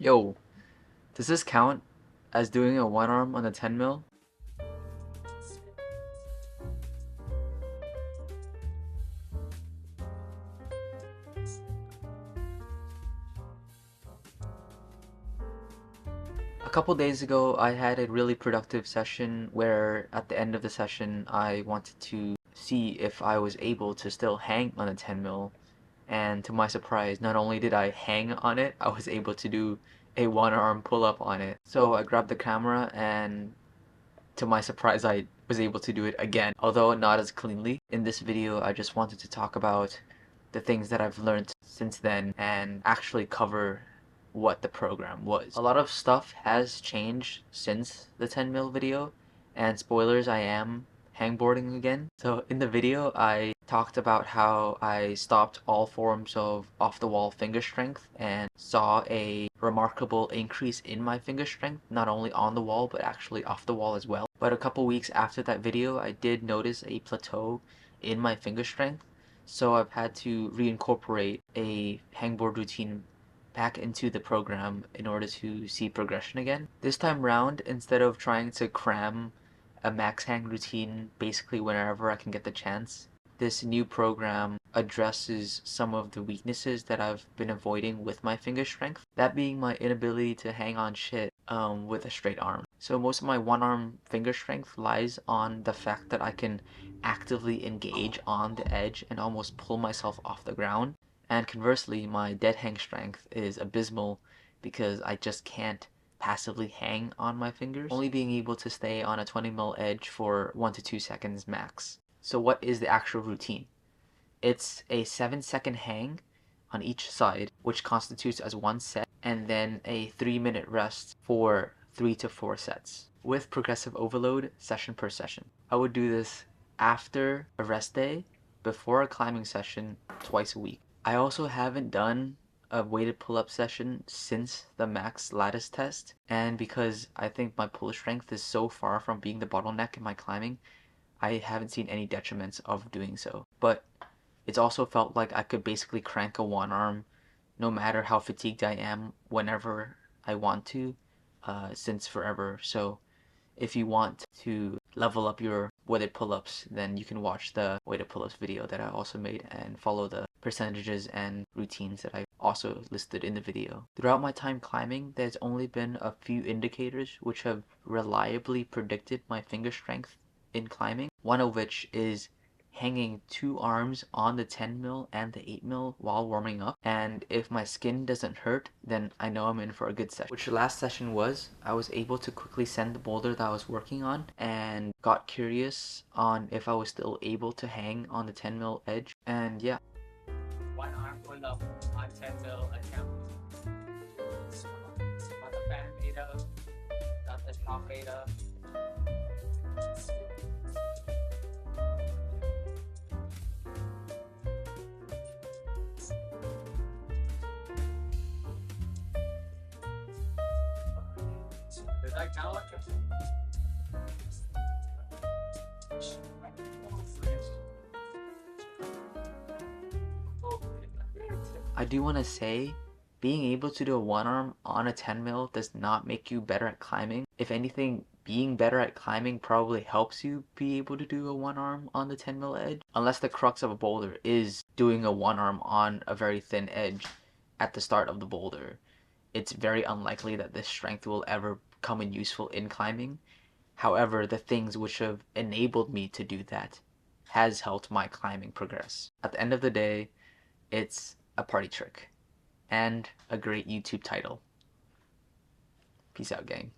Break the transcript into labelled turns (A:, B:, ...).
A: Yo, does this count as doing a one arm on a 10 mil? A couple days ago, I had a really productive session where at the end of the session, I wanted to see if I was able to still hang on a 10 mil. And to my surprise, not only did I hang on it, I was able to do a one arm pull up on it. So I grabbed the camera and to my surprise, I was able to do it again, although not as cleanly. In this video, I just wanted to talk about the things that I've learned since then and actually cover what the program was. A lot of stuff has changed since the 10 mil video, and spoilers, I am hangboarding again. So in the video, I talked about how I stopped all forms of off-the-wall finger strength and saw a remarkable increase in my finger strength, not only on the wall, but actually off the wall as well. But a couple weeks after that video, I did notice a plateau in my finger strength, so I've had to reincorporate a hangboard routine back into the program in order to see progression again. This time round, instead of trying to cram a max hang routine basically whenever I can get the chance, this new program addresses some of the weaknesses that I've been avoiding with my finger strength, that being my inability to hang on shit with a straight arm. So most of my one arm finger strength lies on the fact that I can actively engage on the edge and almost pull myself off the ground. And conversely, my dead hang strength is abysmal because I just can't passively hang on my fingers, only being able to stay on a 20 mil edge for 1 to 2 seconds max. So what is the actual routine? It's a 7-second hang on each side, which constitutes as one set, and then a 3-minute rest for 3 to 4 sets, with progressive overload session per session. I would do this after a rest day, before a climbing session, twice a week. I also haven't done a weighted pull-up session since the max lattice test, and because I think my pull strength is so far from being the bottleneck in my climbing, I haven't seen any detriments of doing so. But it's also felt like I could basically crank a one arm no matter how fatigued I am whenever I want to, since forever. So if you want to level up your weighted pull-ups, then you can watch the weighted pull-ups video that I also made and follow the percentages and routines that I also listed in the video. Throughout my time climbing, there's only been a few indicators which have reliably predicted my finger strength in climbing, one of which is hanging 2 arms on the 10 mil and the 8 mil while warming up, and if my skin doesn't hurt, then I know I'm in for a good session. Which the last session was, I was able to quickly send the boulder that I was working on and got curious on if I was still able to hang on the 10 mil edge, and yeah.
B: One arm pull up on 10 mil attempt. What the fan made of, not the top made of. Did I count?
A: I do want to say, being able to do a one arm on a 10 mil does not make you better at climbing. If anything, being better at climbing probably helps you be able to do a one arm on the 10 mil edge, unless the crux of a boulder is doing a one arm on a very thin edge at the start of the boulder. It's very unlikely that this strength will ever come in useful in climbing. However, the things which have enabled me to do that has helped my climbing progress. At the end of the day, it's a party trick and a great YouTube title. Peace out, gang.